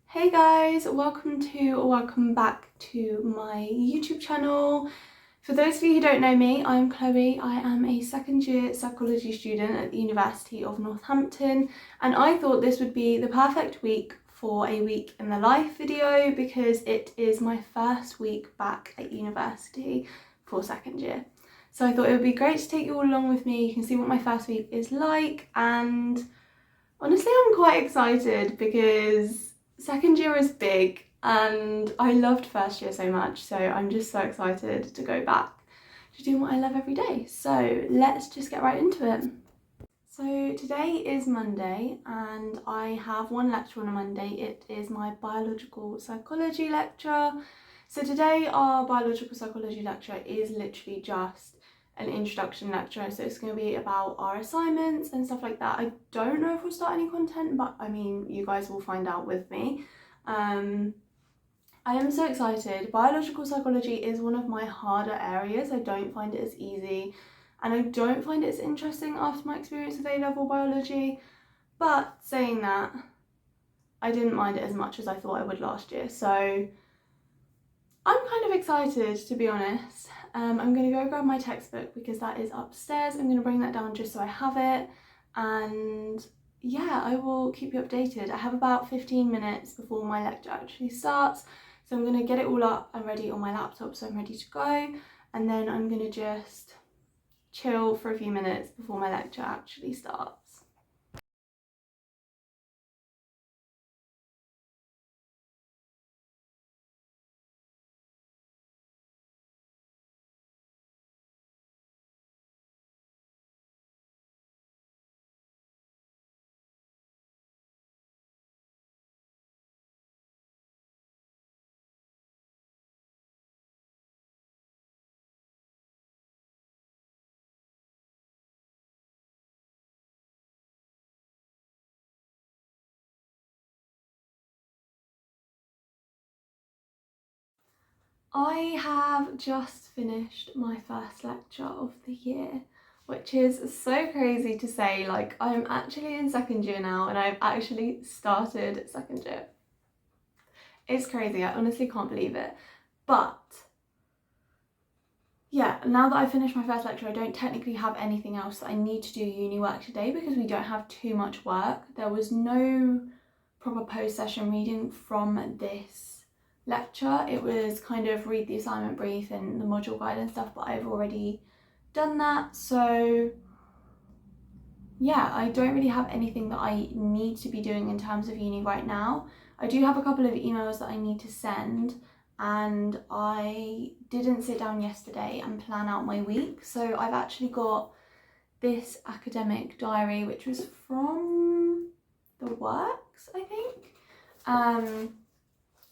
Hey guys, welcome back to my YouTube channel. For those of you who don't know me, I'm Chloe. I am a second year psychology student at the University of Northampton, and I thought this would be the perfect week for a week in the life video because it is my first week back at university for second year. So I thought it would be great to take you all along with me. You can see what my first week is like, and honestly I'm quite excited because second year is big and I loved first year so much, so I'm just so excited to go back to doing what I love every day. So let's just get right into it. So today is Monday and I have one lecture on a Monday. It is my biological psychology lecture. So today our biological psychology lecture is literally just an introduction lecture, so it's going to be about our assignments and stuff like that. I don't know if we'll start any content, but I mean you guys will find out with me. I am so excited. Biological psychology is one of my harder areas. I don't find it as easy and I don't find it as interesting after my experience with A-level biology, but saying that, I didn't mind it as much as I thought I would last year, so I'm kind of excited, to be honest. I'm going to go grab my textbook because that is upstairs. I'm going to bring that down just so I have it, and yeah, I will keep you updated. I have about 15 minutes before my lecture actually starts, so I'm going to get it all up and ready on my laptop so I'm ready to go, and then I'm going to just chill for a few minutes before my lecture actually starts. I have just finished my first lecture of the year, which is so crazy to say. Like, I'm actually in second year now and I've actually started second year. It's crazy, I honestly can't believe it. But yeah, now that I've finished my first lecture, I don't technically have anything else that I need to do uni work today because we don't have too much work. There was no proper post-session reading from this lecture. It was kind of read the assignment brief and the module guide and stuff, but I've already done that. So yeah, I don't really have anything that I need to be doing in terms of uni right now. I do have a couple of emails that I need to send, and I didn't sit down yesterday and plan out my week. So I've actually got this academic diary, which was from The Works, I think.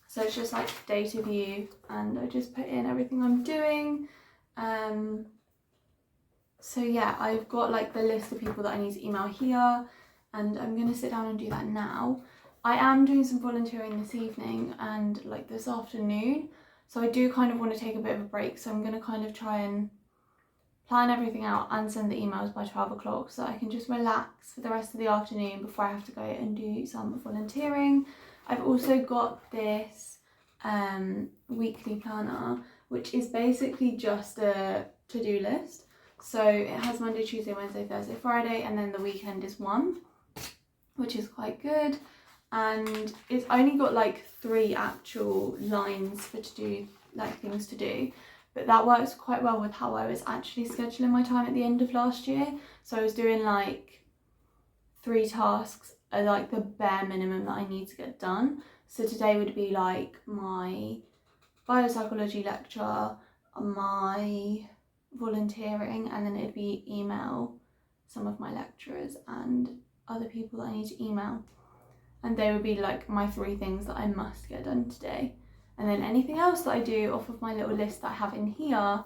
So it's just like data view, and I just put in everything I'm doing. So yeah, I've got like the list of people that I need to email here, and I'm gonna sit down and do that now. I am doing some volunteering this evening and like this afternoon, so I do kind of want to take a bit of a break, so I'm gonna kind of try and plan everything out and send the emails by 12 o'clock so I can just relax for the rest of the afternoon before I have to go and do some volunteering. I've also got this weekly planner, which is basically just a to-do list. So it has Monday, Tuesday, Wednesday, Thursday, Friday, and then the weekend is one, which is quite good. And it's only got like 3 actual lines for to do, like things to do, but that works quite well with how I was actually scheduling my time at the end of last year. So I was doing like 3 tasks are like the bare minimum that I need to get done. So today would be like my biopsychology lecture, my volunteering, and then it'd be email some of my lecturers and other people that I need to email. And they would be like my 3 things that I must get done today. And then anything else that I do off of my little list that I have in here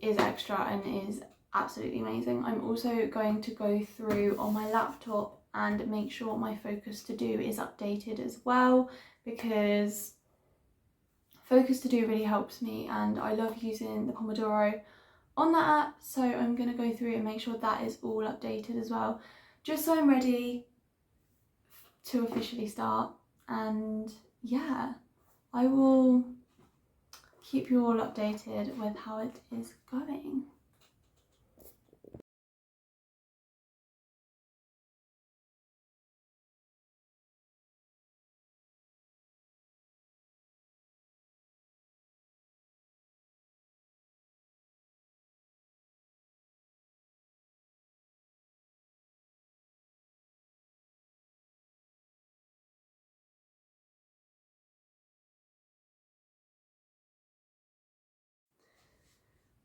is extra and is absolutely amazing. I'm also going to go through on my laptop and make sure my focus to do is updated as well, because focus to do really helps me and I love using the Pomodoro on that app. So I'm going to go through and make sure that is all updated as well, just so I'm ready to officially start. and yeah, I will keep you all updated with how it is going.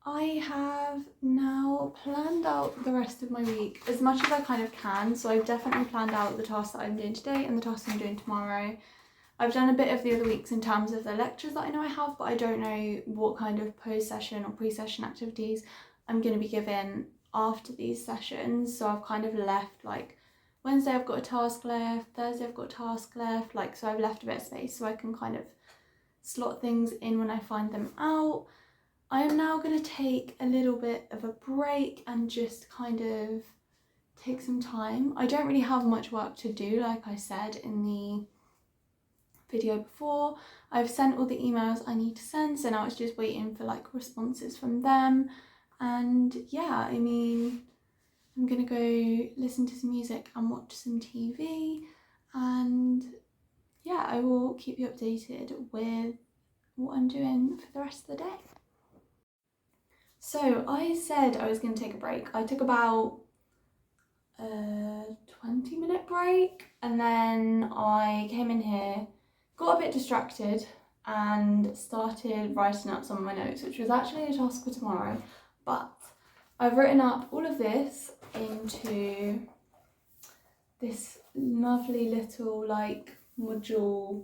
I have now planned out the rest of my week as much as I kind of can. So I've definitely planned out the tasks that I'm doing today and the tasks I'm doing tomorrow. I've done a bit of the other weeks in terms of the lectures that I know I have, but I don't know what kind of post-session or pre-session activities I'm going to be given after these sessions. So I've kind of left like Wednesday I've got a task left, Thursday I've got a task left, like so I've left a bit of space so I can kind of slot things in when I find them out. I am now going to take a little bit of a break and just kind of take some time. I don't really have much work to do, like I said in the video before. I've sent all the emails I need to send, so now it's just waiting for like responses from them. And yeah, I mean, I'm going to go listen to some music and watch some TV, and yeah, I will keep you updated with what I'm doing for the rest of the day. So I said I was going to take a break. I took about a 20-minute break, and then I came in here, got a bit distracted and started writing up some of my notes, which was actually a task for tomorrow, but I've written up all of this into this lovely little like module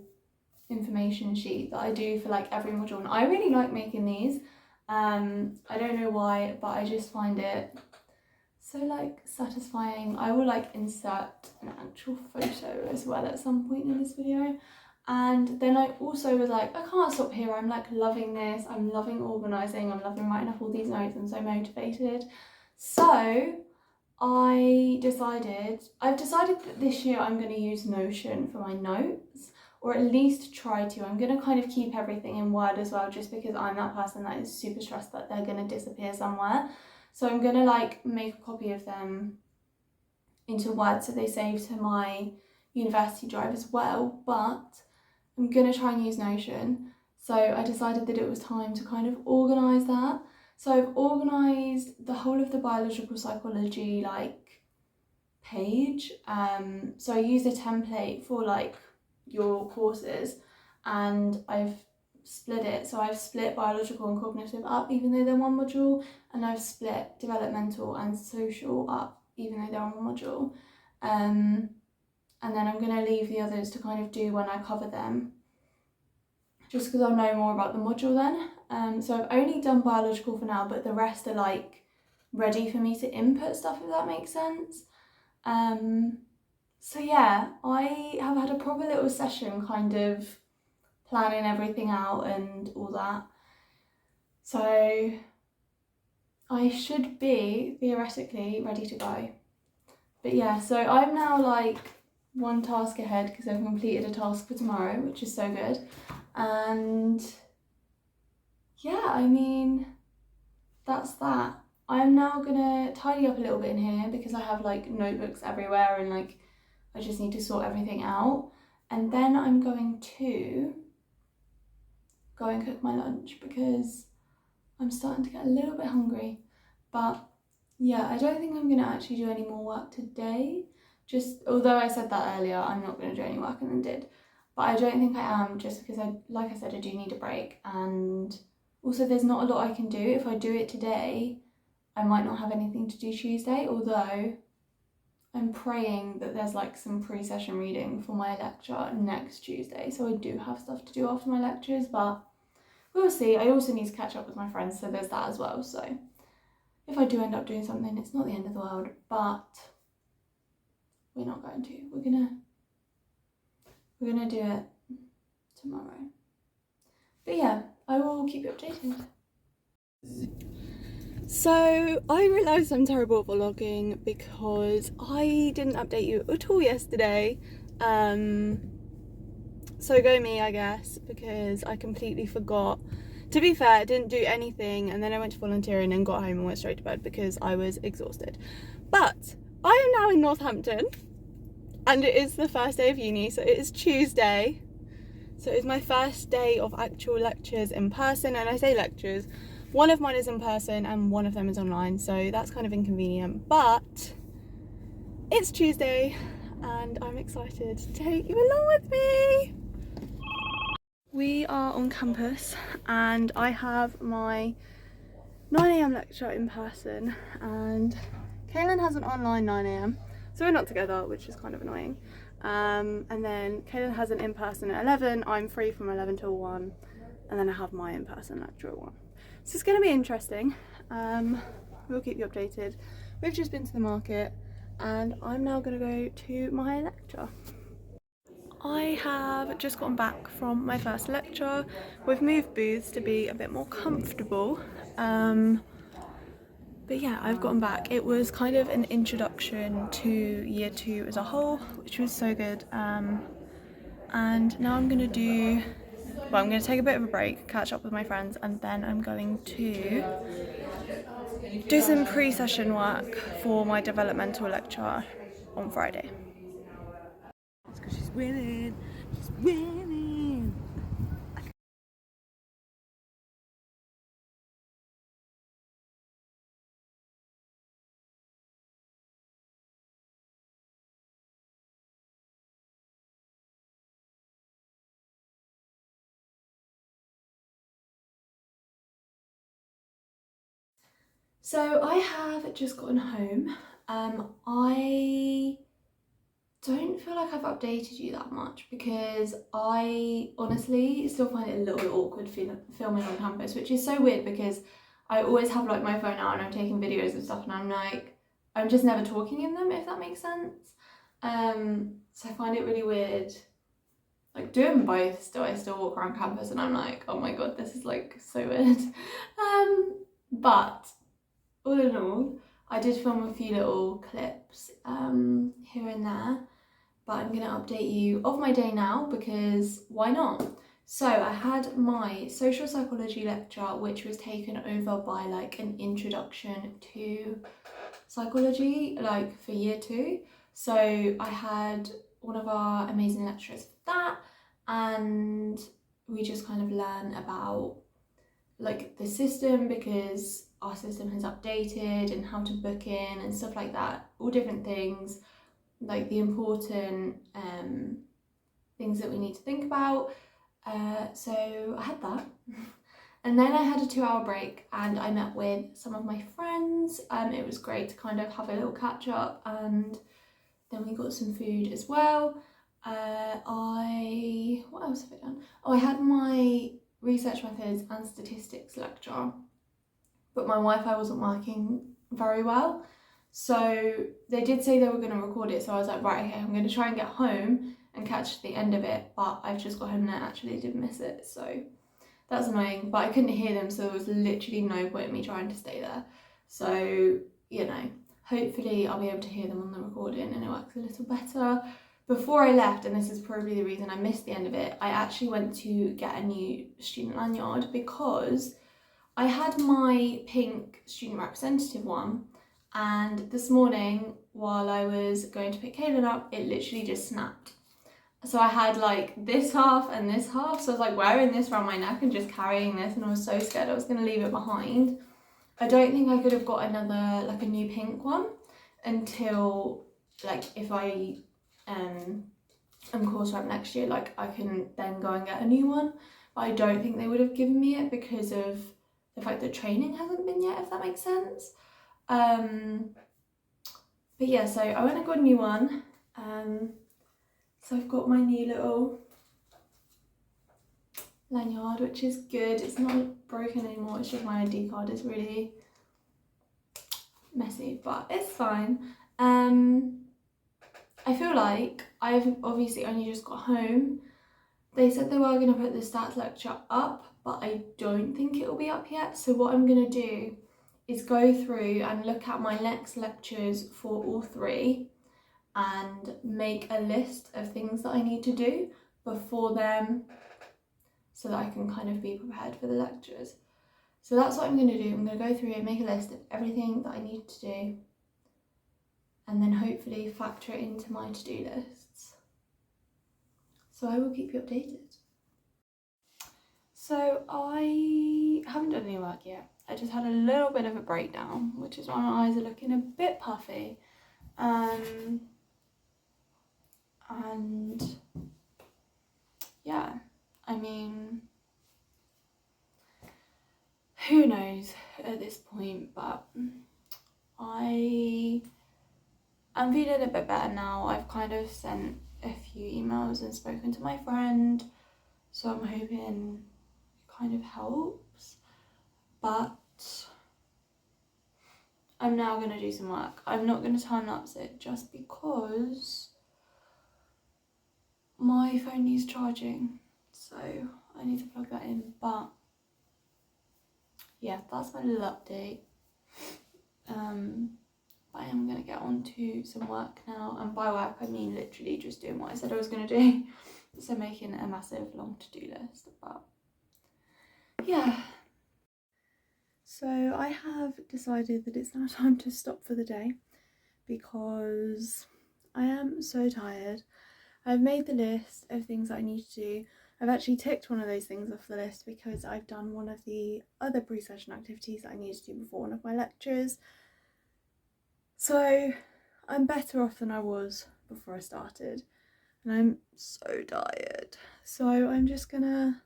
information sheet that I do for like every module, and I really like making these. I don't know why, but I just find it so like satisfying. I will like insert an actual photo as well at some point in this video. And then I also was like, I can't stop here. I'm like loving this. I'm loving organising. I'm loving writing up all these notes. I'm so motivated. So I've decided that this year I'm going to use Notion for my notes, or at least try to. I'm going to kind of keep everything in Word as well, just because I'm that person that is super stressed that they're going to disappear somewhere. So I'm going to like make a copy of them into Word so they save to my university drive as well, but I'm going to try and use Notion. So I decided that it was time to kind of organise that. So I've organised the whole of the biological psychology like page. So I used a template for like your courses, and I've split it. So I've split biological and cognitive up even though they're one module, and I've split developmental and social up even though they're one module. And then I'm going to leave the others to kind of do when I cover them, just because I'll know more about the module then. So I've only done biological for now, but the rest are like ready for me to input stuff, if that makes sense. So yeah, I have had a proper little session kind of planning everything out and all that. So I should be theoretically ready to go. But yeah, so I'm now like one task ahead because I've completed a task for tomorrow, which is so good. And yeah, I mean, that's that. I'm now gonna tidy up a little bit in here because I have like notebooks everywhere and like I just need to sort everything out. And then I'm going to go and cook my lunch because I'm starting to get a little bit hungry. But yeah, I don't think I'm gonna actually do any more work today. Just, although I said that earlier, I'm not gonna do any work and then did. But I don't think I am, just because like I said, I do need a break. And also there's not a lot I can do. If I do it today, I might not have anything to do Tuesday, although I'm praying that there's like some pre-session reading for my lecture next Tuesday. So I do have stuff to do after my lectures, but we'll see. I also need to catch up with my friends, so there's that as well. So if I do end up doing something, it's not the end of the world, but we're not going to. We're gonna do it tomorrow. But yeah, I will keep you updated. So I realised I'm terrible at vlogging because I didn't update you at all yesterday. So go me, I guess, because I completely forgot. To be fair, I didn't do anything, and then I went to volunteering and got home and went straight to bed because I was exhausted. But I am now in Northampton, and it is the first day of uni, so it is Tuesday. So it's my first day of actual lectures in person, and I say lectures, one of mine is in person and one of them is online, so that's kind of inconvenient, but it's Tuesday and I'm excited to take you along with me. We are on campus and I have my 9 AM lecture in person, and Kaylin has an online 9 AM, so we're not together, which is kind of annoying. And then Kaylin has an in-person at 11, I'm free from 11 till 1, and then I have my in-person lecture at 1. So it's going to be interesting. We'll keep you updated. We've just been to the market and I'm now going to go to my lecture. I have just gotten back from my first lecture. We've moved booths to be a bit more comfortable. But yeah, I've gotten back. It was kind of an introduction to year 2 as a whole, which was so good. And now I'm going to take a bit of a break, catch up with my friends, and then I'm going to do some pre-session work for my developmental lecture on Friday. It's because she's winning. She's winning. So I have just gotten home. I don't feel like I've updated you that much because I honestly still find it a little bit awkward filming on campus, which is so weird because I always have like my phone out and I'm taking videos of stuff and I'm like, I'm just never talking in them, if that makes sense. So I find it really weird like doing both. Still, I still walk around campus and I'm like, oh my god, this is like so weird. But all in all, I did film a few little clips here and there, but I'm going to update you of my day now because why not? So I had my social psychology lecture, which was taken over by like an introduction to psychology, like for year 2. So I had one of our amazing lecturers for that, and we just kind of learn about like the system because our system has updated and how to book in and stuff like that, all different things, like the important things that we need to think about. So I had that. And then I had a 2-hour break and I met with some of my friends. It was great to kind of have a little catch up, and then we got some food as well. What else have I done? Oh, I had my research methods and statistics lecture, but my Wi-Fi wasn't working very well. So they did say they were going to record it, so I was like, right, okay, I'm going to try and get home and catch the end of it, but I've just got home and I actually did miss it, so that's annoying. But I couldn't hear them, so there was literally no point in me trying to stay there. So, you know, hopefully I'll be able to hear them on the recording and it works a little better. Before I left, and this is probably the reason I missed the end of it, I actually went to get a new student lanyard because I had my pink student representative one, and this morning while I was going to pick Kaylin up, it literally just snapped. So I had like this half and this half, so I was like wearing this around my neck and just carrying this, and I was so scared I was going to leave it behind. I don't think I could have got another, like a new pink one until like if I am course rep next year, like I can then go and get a new one, but I don't think they would have given me it because of the fact that training hasn't been yet, if that makes sense. But yeah, so I went and got a new one. So I've got my new little lanyard, which is good. It's not broken anymore, it's just my ID card is really messy, but it's fine. I feel like I've obviously only just got home. They said they were going to put the stats lecture up, but I don't think it will be up yet. So what I'm going to do is go through and look at my next lectures for all 3 and make a list of things that I need to do before them so that I can kind of be prepared for the lectures. So that's what I'm going to do. I'm going to go through and make a list of everything that I need to do and then hopefully factor it into my to-do lists. So I will keep you updated. So I haven't done any work yet. I just had a little bit of a breakdown, which is why my eyes are looking a bit puffy. And yeah, I mean, who knows at this point, but I am feeling a bit better now. I've kind of sent a few emails and spoken to my friend, so I'm hoping it kind of helps. But I'm now going to do some work. I'm not going to time-lapse it just because my phone needs charging, so I need to plug that in. But yeah, that's my little update. I am going to get on to some work now, and by work I mean literally just doing what I said I was going to do. So making a massive long to-do list, but yeah. So I have decided that it's now time to stop for the day because I am so tired. I've made the list of things that I need to do. I've actually ticked one of those things off the list because I've done one of the other pre-session activities that I need to do before one of my lectures. So I'm better off than I was before I started, and I'm so tired. So I'm just gonna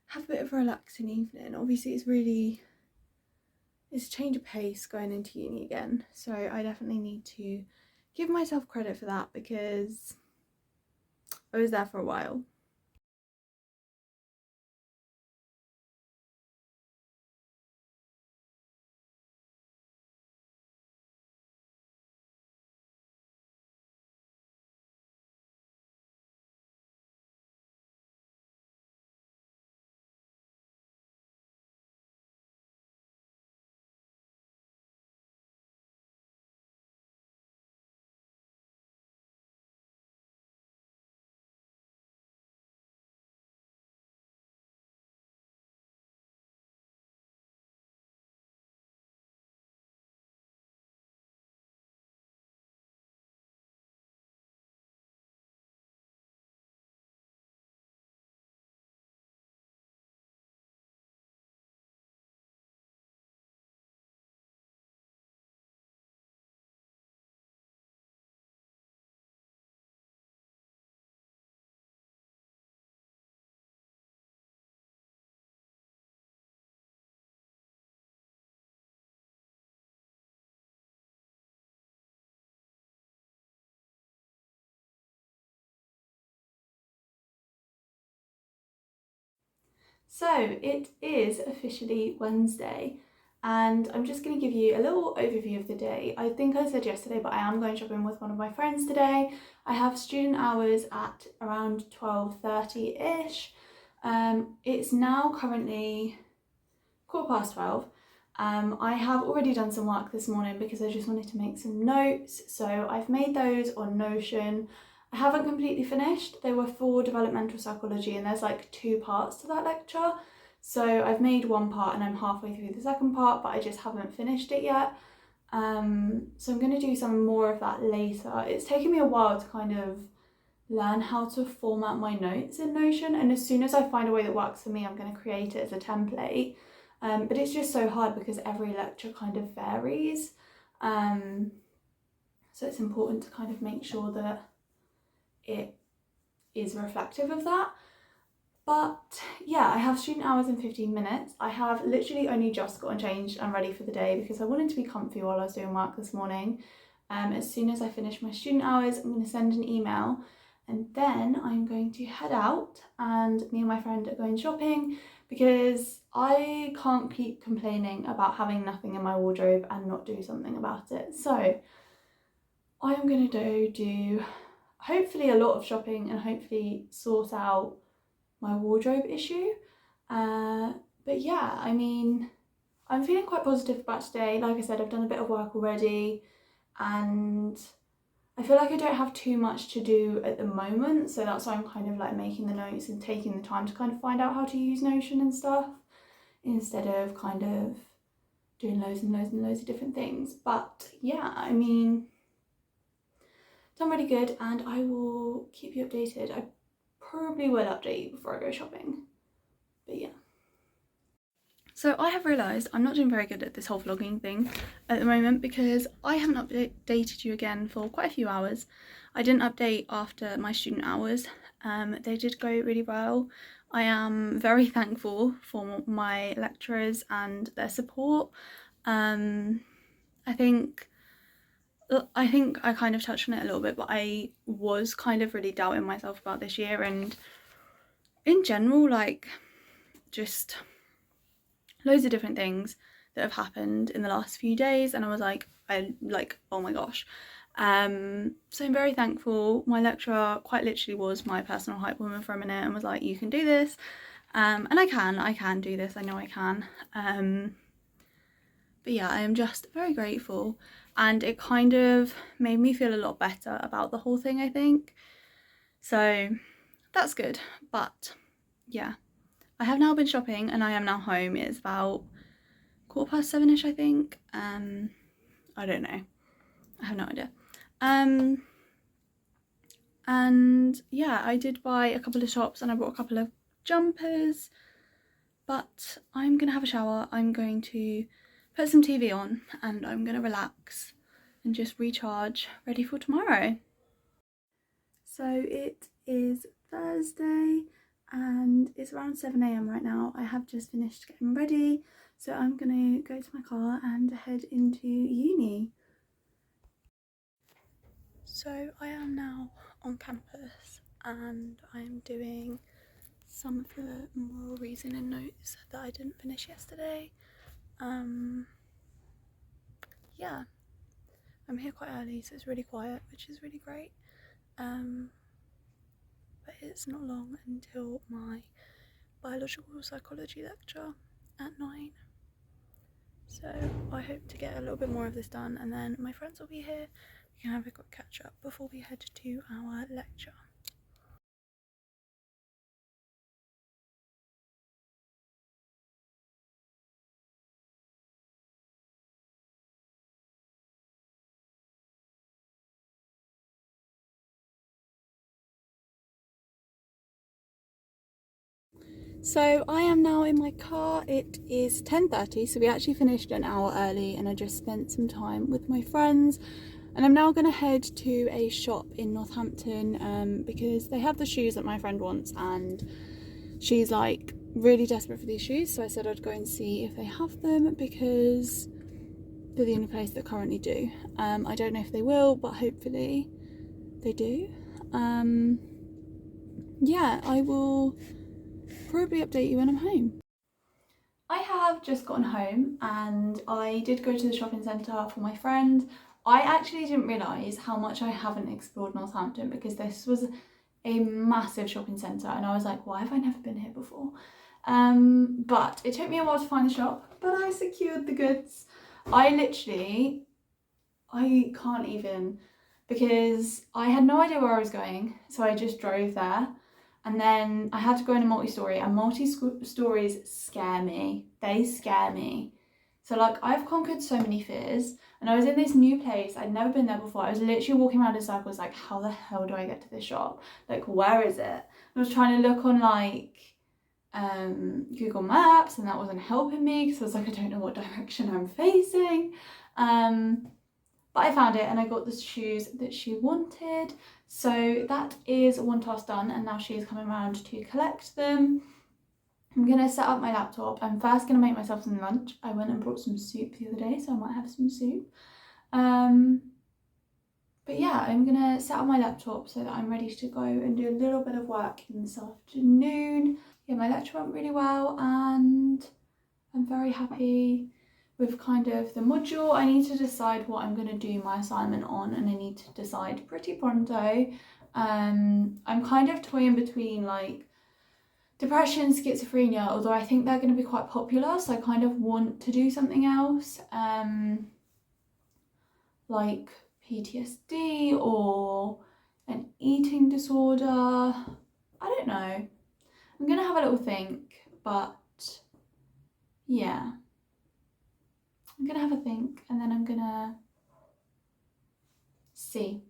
have a bit of a relaxing evening. Obviously it's a change of pace going into uni again, so I definitely need to give myself credit for that because I was there for a while. So it is officially Wednesday, and I'm just going to give you a little overview of the day. I think I said yesterday, but I am going shopping with one of my friends today. I have student hours at around 12:30ish. It's now currently 12:15. I have already done some work this morning because I just wanted to make some notes. So I've made those on Notion. I haven't completely finished. They were for developmental psychology, and there's like 2 parts to that lecture. So I've made one part and I'm halfway through the second part, but I just haven't finished it yet. So I'm going to do some more of that later. It's taken me a while to kind of learn how to format my notes in Notion, and as soon as I find a way that works for me, I'm going to create it as a template. But it's just so hard because every lecture kind of varies. So it's important to kind of make sure that it is reflective of that. But yeah, I have student hours in 15 minutes. I have literally only just gotten changed and ready for the day because I wanted to be comfy while I was doing work this morning. As soon as I finish my student hours, I'm going to send an email, and then I'm going to head out, and me and my friend are going shopping because I can't keep complaining about having nothing in my wardrobe and not do something about it. So I am going to do hopefully a lot of shopping and hopefully sort out my wardrobe issue. But yeah, I mean, I'm feeling quite positive about today. Like I said, I've done a bit of work already, and I feel like I don't have too much to do at the moment, so that's why I'm kind of like making the notes and taking the time to kind of find out how to use Notion and stuff, instead of kind of doing loads and loads and loads of different things. But yeah, I mean, done really good, and I will keep you updated. I probably will update you before I go shopping, but yeah. So I have realised I'm not doing very good at this whole vlogging thing at the moment because I haven't updated you again for quite a few hours. I didn't update after my student hours. They did go really well. I am very thankful for my lecturers and their support. I think I kind of touched on it a little bit, but I was kind of really doubting myself about this year, and in general, like, just loads of different things that have happened in the last few days, and I was like, oh my gosh. So I'm very thankful. My lecturer quite literally was my personal hype woman for a minute and was like, you can do this. And I can do this, I know I can. But yeah, I am just very grateful, and it kind of made me feel a lot better about the whole thing, I think. So that's good. But yeah, I have now been shopping and I am now home. It's about 7:15ish, I think. I don't know. I have no idea. And yeah, I did buy a couple of tops and I bought a couple of jumpers. But I'm gonna have a shower. I'm going to put some TV on and I'm gonna relax and just recharge, ready for tomorrow. So it is Thursday and it's around 7 a.m. right now. I have just finished getting ready, so I'm gonna go to my car and head into uni. So I am now on campus and I'm doing some of the moral reasoning notes that I didn't finish yesterday. Yeah, I'm here quite early, so it's really quiet, which is really great. But it's not long until my biological psychology lecture at 9. So I hope to get a little bit more of this done, and then my friends will be here. We can have a quick catch up before we head to our lecture. So I am now in my car. It is 10:30, so we actually finished an hour early and I just spent some time with my friends. And I'm now going to head to a shop in Northampton because they have the shoes that my friend wants and she's like really desperate for these shoes. So I said I'd go and see if they have them because they're the only place that currently do. I don't know if they will, but hopefully they do. Yeah, I will probably update you when I'm home. I have just gotten home and I did go to the shopping centre for my friend. I actually didn't realise how much I haven't explored Northampton because this was a massive shopping centre and I was like, why have I never been here before? But it took me a while to find the shop, but I secured the goods. I can't even, because I had no idea where I was going, so I just drove there. And then I had to go in a multi-story, and multi-stories scare me. They scare me. So like, I've conquered so many fears, and I was in this new place. I'd never been there before. I was literally walking around in circles like, how the hell do I get to this shop? Like, where is it? I was trying to look on like Google Maps, and that wasn't helping me because I was like, I don't know what direction I'm facing. But I found it and I got the shoes that she wanted. So that is one task done, and now she is coming around to collect them. I'm gonna set up my laptop. I'm first gonna make myself some lunch. I went and brought some soup the other day, so I might have some soup. But yeah, I'm gonna set up my laptop so that I'm ready to go and do a little bit of work in this afternoon. Yeah, my lecture went really well and I'm very happy with kind of the module. I need to decide what I'm going to do my assignment on, and I need to decide pretty pronto. I'm kind of toying between like depression, schizophrenia, although I think they're going to be quite popular, so I kind of want to do something else, like PTSD or an eating disorder. I don't know. I'm gonna have a little think, but yeah. I'm gonna have a think and then I'm gonna see.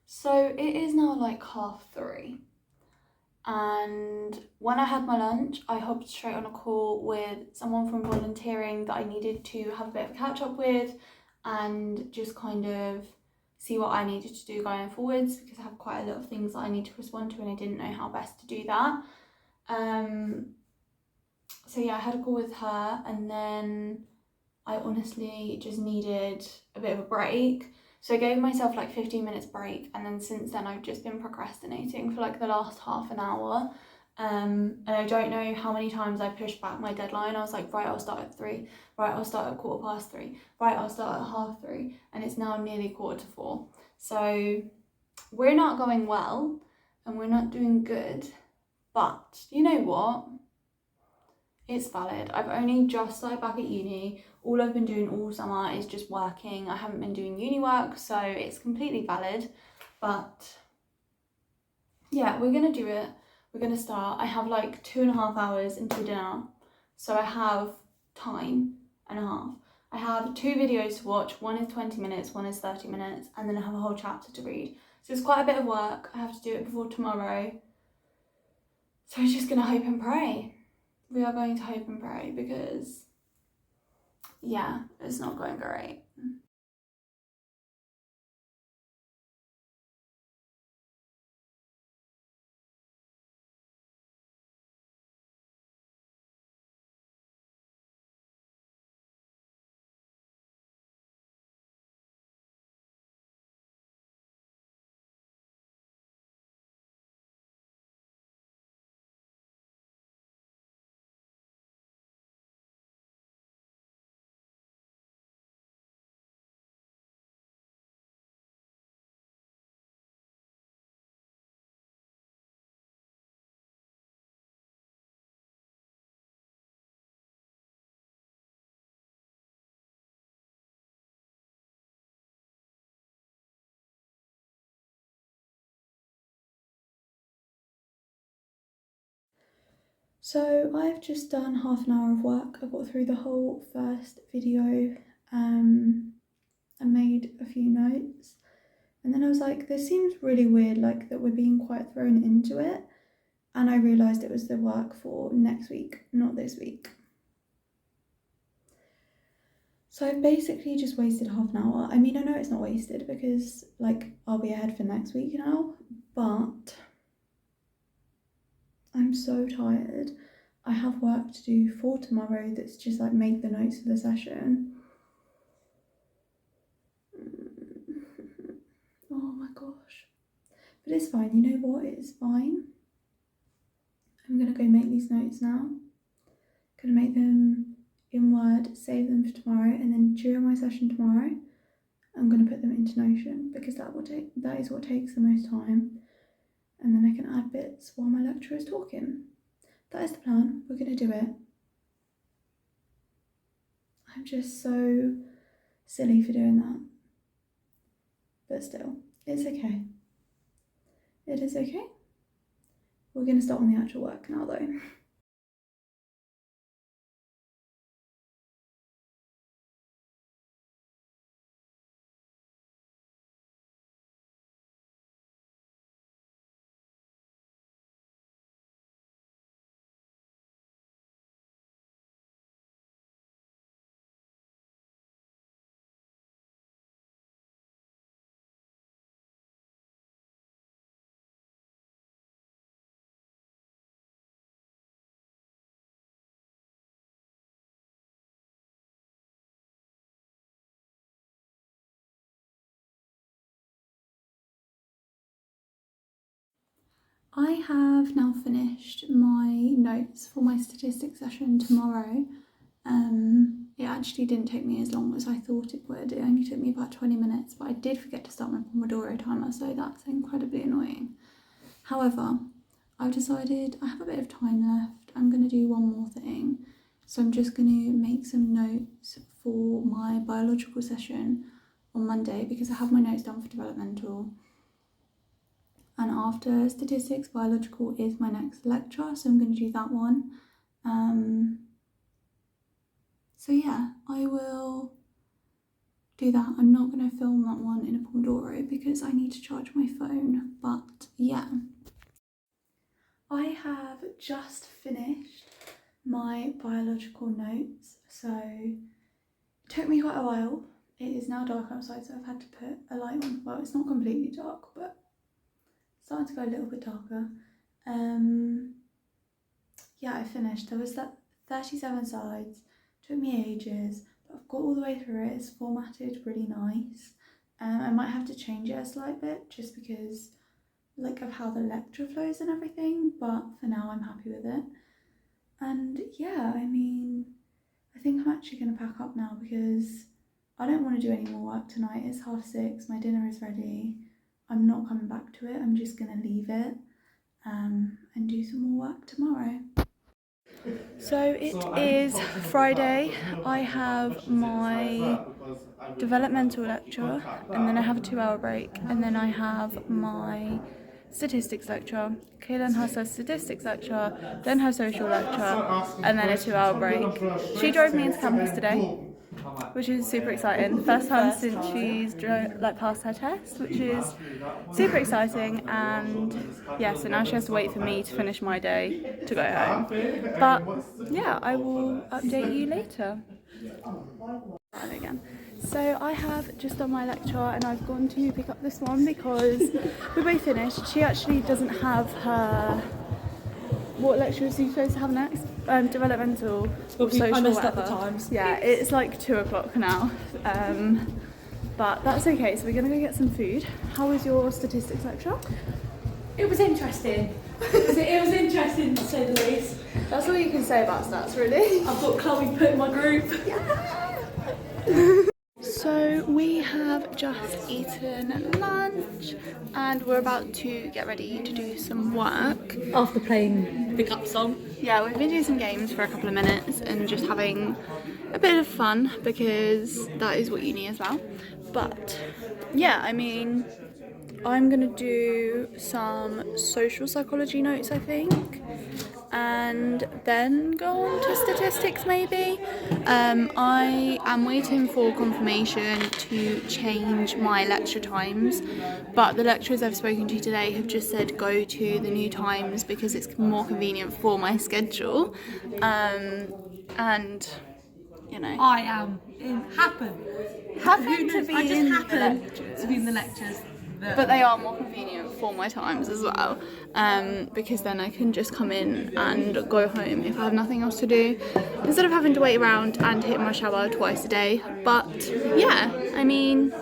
So it is now like 3:30. And when I had my lunch, I hopped straight on a call with someone from volunteering that I needed to have a bit of a catch up with and just kind of see what I needed to do going forwards, because I have quite a lot of things that I need to respond to and I didn't know how best to do that. So yeah, I had a call with her and then I honestly just needed a bit of a break. So I gave myself like 15 minutes break, and then since then I've just been procrastinating for like the last half an hour. And I don't know how many times I pushed back my deadline. I was like, right, I'll start at 3, right, I'll start at 3:15, right, I'll start at 3:30, and it's now nearly 4:45. So we're not going well and we're not doing good, but you know what? It's valid. I've only just started back at uni. All I've been doing all summer is just working. I haven't been doing uni work, so it's completely valid. But yeah, we're gonna do it. We're gonna start. I have like 2.5 hours until dinner, so I have time and a half. I have 2 videos to watch. One is 20 minutes, one is 30 minutes, and then I have a whole chapter to read. So it's quite a bit of work. I have to do it before tomorrow. So I'm just gonna hope and pray. We are going to hope and pray because, yeah, it's not going great. So I've just done half an hour of work. I got through the whole first video. I made a few notes, and then I was like, this seems really weird, like that we're being quite thrown into it. And I realised it was the work for next week, not this week. So I've basically just wasted half an hour. I mean, I know it's not wasted because like I'll be ahead for next week now, but I'm so tired. I have work to do for tomorrow that's just like make the notes for the session. Oh my gosh. But it's fine, you know what? It's fine. I'm gonna go make these notes now. Gonna make them in Word, save them for tomorrow, and then during my session tomorrow, I'm gonna put them into Notion because that is what takes the most time. And then I can add bits while my lecturer is talking. That is the plan. We're gonna do it. I'm just so silly for doing that. But still, it's okay. It is okay. We're gonna start on the actual work now though. I have now finished my notes for my statistics session tomorrow. It actually didn't take me as long as I thought it would. It only took me about 20 minutes, but I did forget to start my Pomodoro timer, so that's incredibly annoying. However, I've decided I have a bit of time left. I'm going to do one more thing. So I'm just going to make some notes for my biological session on Monday because I have my notes done for developmental. And after statistics, biological is my next lecture, so I'm going to do that one. So yeah, I will do that. I'm not going to film that one in a Pomodoro because I need to charge my phone, but yeah. I have just finished my biological notes, so it took me quite a while. It is now dark outside, so I've had to put a light on. Well, it's not completely dark, but it's starting to go a little bit darker. Yeah, I finished. There was that 37 slides. Took me ages, but I've got all the way through it. It's formatted really nice. I might have to change it a slight bit just because like of how the lecture flows and everything, but for now I'm happy with it. And yeah, I mean, I think I'm actually going to pack up now because I don't want to do any more work tonight. It's 6:30, my dinner is ready. I'm not coming back to it, I'm just going to leave it and do some more work tomorrow. So it is Friday. I have my developmental lecture and then I have a 2-hour break and then I have my statistics lecture. Kaylin has her statistics lecture, then her social lecture, and then a 2-hour break. She drove me into campus today, which is super exciting. First time since she's passed her test, which is super exciting. And yeah, so now she has to wait for me to finish my day to go home. But yeah, I will update you later. Again. So I have just done my lecture and I've gone to pick up this one because we're both finished. She actually doesn't have her... What lecture is she supposed to have next? Developmental or social, I messed up the times. Yeah, it's like 2 o'clock now. But that's okay, so we're gonna go get some food. How was your statistics lecture? It was interesting. It was interesting to say the least. That's all you can say about stats, really. I've got Chloe put in my group. Yeah. So we have just eaten lunch and we're about to get ready to do some work. After playing the cup song. Yeah, we've been doing some games for a couple of minutes and just having a bit of fun because that is what uni is about. But yeah, I mean, I'm gonna do some social psychology notes, I think, and then go on to statistics maybe. I am waiting for confirmation to change my lecture times, but the lecturers I've spoken to today have just said go to the new times because it's more convenient for my schedule. And you know, I am happen to be in the lectures. To be in the lectures. But they are more convenient for my times as well, because then I can just come in and go home if I have nothing else to do, instead of having to wait around and hit my shower twice a day. But yeah, I mean,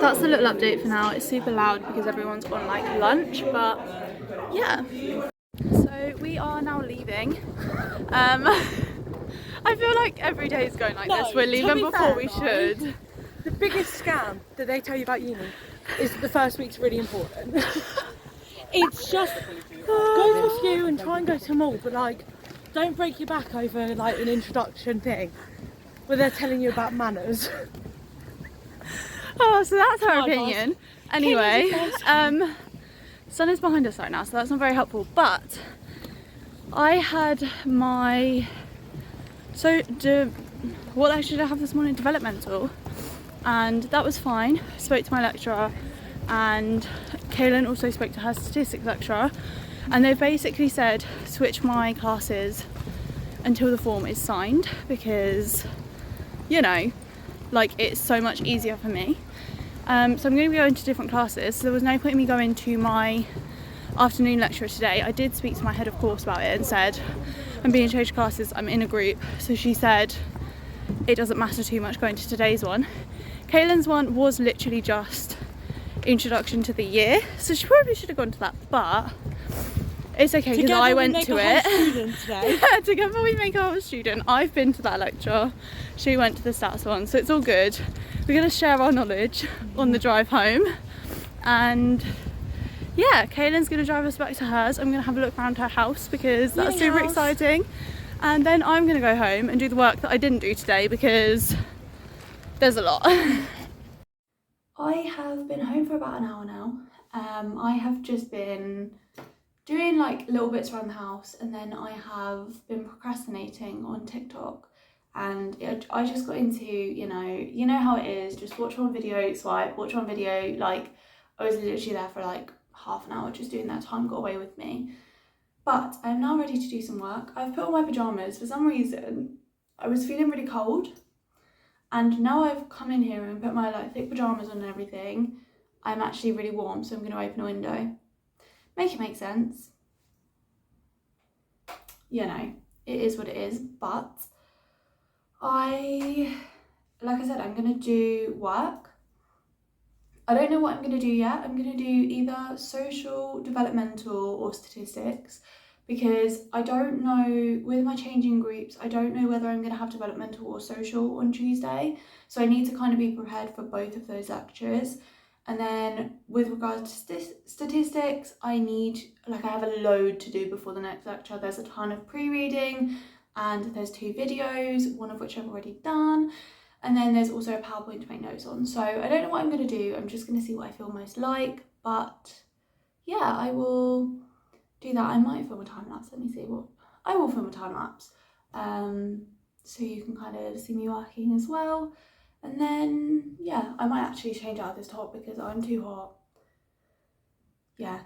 that's a little update for now. It's super loud because everyone's on like lunch, but yeah. So we are now leaving. I feel like every day is going like this. We're leaving before we should. The biggest scam that they tell you about uni is that the first week's really important. It's just go to a few and try and go to them all, but like don't break your back over like an introduction thing where they're telling you about manners. Oh, so that's her opinion. Anyway, sun is behind us right now, so that's not very helpful. But I had my what lecture did I have this morning? Developmental. And that was fine. I spoke to my lecturer and Kaylin also spoke to her statistics lecturer, and they basically said switch my classes until the form is signed because, you know, like it's so much easier for me. So I'm going to be going to different classes, so there was no point in me going to my afternoon lecture today. I did speak to my head of course about it and said I'm being changed classes, I'm in a group, so she said it doesn't matter too much going to today's one. Kaylin's one was literally just introduction to the year, so she probably should have gone to that, but it's okay because I went to it. Yeah, together we make our student. I've been to that lecture, she went to the stats one, so it's all good. We're going to share our knowledge on the drive home, and yeah, Kaylin's going to drive us back to hers. I'm going to have a look around her house because that's super exciting. and then I'm gonna go home and do the work that I didn't do today because there's a lot. I have been home for about an hour now. I have just been doing like little bits around the house, and then I have been procrastinating on TikTok, and I just got into, you know how it is, just watch one video, swipe, watch one video. Like, I was literally there for like half an hour just doing that. Time got away with me. But I'm now ready to do some work. I've put on my pyjamas. For some reason, I was feeling really cold, and now I've come in here and put my like thick pyjamas on and everything, I'm actually really warm, so I'm going to open a window. Make it make sense. You know, it is what it is, but like I said, I'm going to do work. I don't know what I'm going to do yet. I'm going to do either social, developmental or statistics, because I don't know, with my changing groups, I don't know whether I'm going to have developmental or social on Tuesday. So I need to kind of be prepared for both of those lectures. And then with regards to statistics, I have a load to do before the next lecture. There's a ton of pre-reading, and there's 2 videos, one of which I've already done. And then there's also a PowerPoint to make notes on. So I don't know what I'm going to do. I'm just going to see what I feel most like. But yeah, I will do that. I might film a time lapse. Let me see what. I will film a time lapse. So you can kind of see me working as well. And then, yeah, I might actually change out this top because I'm too hot. Yeah.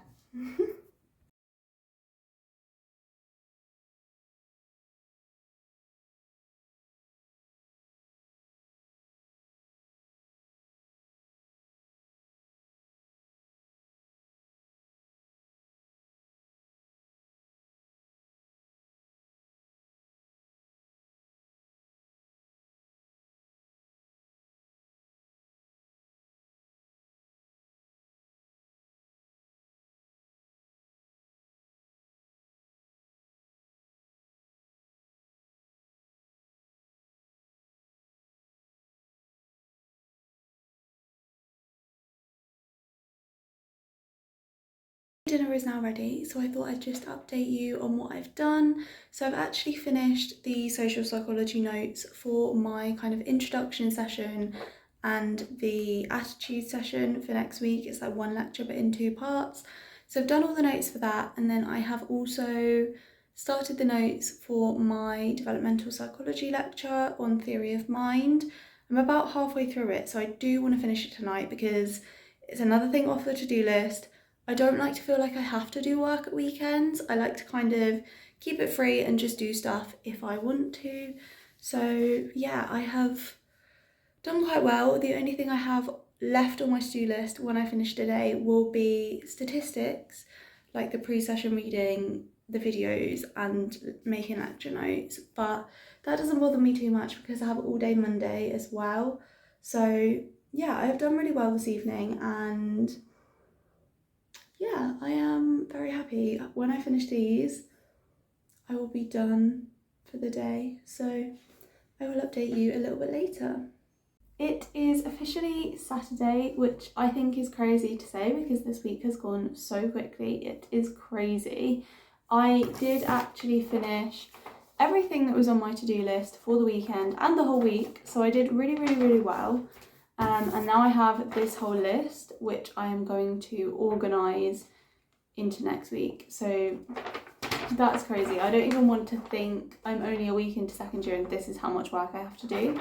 Dinner is now ready, so I thought I'd just update you on what I've done. So I've actually finished the social psychology notes for my kind of introduction session and the attitude session for next week. It's like 1 lecture but in 2 parts. So I've done all the notes for that, and then I have also started the notes for my developmental psychology lecture on theory of mind. I'm about halfway through it, so I do want to finish it tonight because it's another thing off the to-do list. I don't like to feel like I have to do work at weekends. I like to kind of keep it free and just do stuff if I want to. So yeah, I have done quite well. The only thing I have left on my to-do list when I finish today will be statistics, like the pre-session reading, the videos and making lecture notes. But that doesn't bother me too much because I have all day Monday as well. So yeah, I've done really well this evening, and yeah, I am very happy. When I finish these, I will be done for the day, so I will update you a little bit later. It is officially Saturday, which I think is crazy to say because this week has gone so quickly. It is crazy. I did actually finish everything that was on my to-do list for the weekend and the whole week, so I did really well. And now I have this whole list, which I am going to organise into next week. So that's crazy. I don't even want to think I'm only a week into second year and this is how much work I have to do.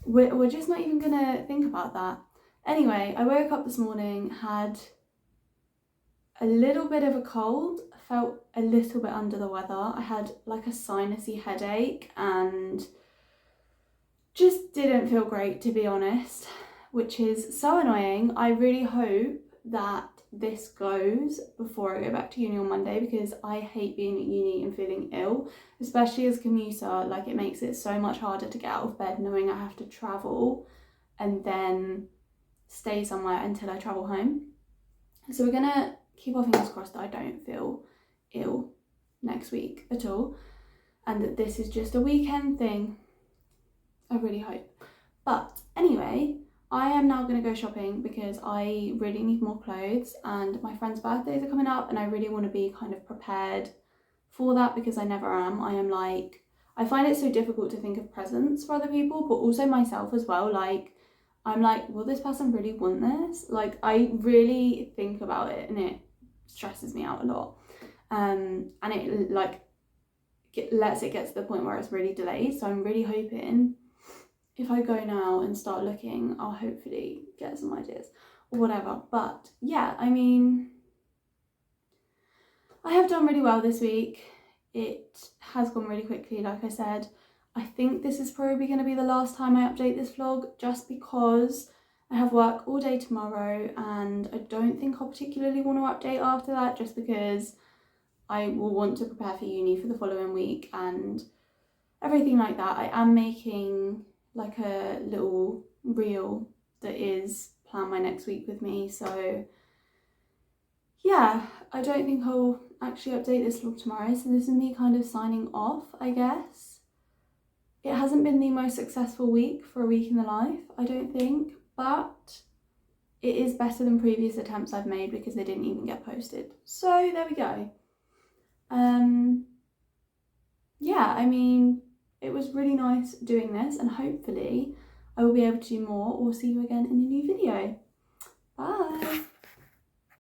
We're just not even gonna think about that. Anyway, I woke up this morning, had a little bit of a cold, felt a little bit under the weather. I had like a sinusy headache and just didn't feel great, to be honest, which is so annoying. I really hope that this goes before I go back to uni on Monday because I hate being at uni and feeling ill, especially as a commuter. Like, it makes it so much harder to get out of bed knowing I have to travel and then stay somewhere until I travel home. So we're gonna keep our fingers crossed that I don't feel ill next week at all and that this is just a weekend thing. I really hope. But anyway, I am now going to go shopping because I really need more clothes and my friends' birthdays are coming up and I really want to be kind of prepared for that because I never am. I am like, I find it so difficult to think of presents for other people, but also myself as well. like I'm like, will this person really want this? Like I really think about it and it stresses me out a lot, and it like lets it get to the point where it's really delayed. So I'm really hoping if I go now and start looking, I'll hopefully get some ideas or whatever. But yeah, I mean, I have done really well this week. It has gone really quickly, like I said. I think this is probably going to be the last time I update this vlog, just because I have work all day tomorrow and I don't think I'll particularly want to update after that, just because I will want to prepare for uni for the following week and everything like that. I am making like a little reel that is plan my next week with me, so yeah, I don't think I'll actually update this vlog tomorrow, so this is me kind of signing off, I guess. It hasn't been the most successful week for a week in the life, I don't think, but it is better than previous attempts I've made because they didn't even get posted. So there we go. Yeah, I mean, it was really nice doing this and hopefully I will be able to do more or see you again in a new video. Bye!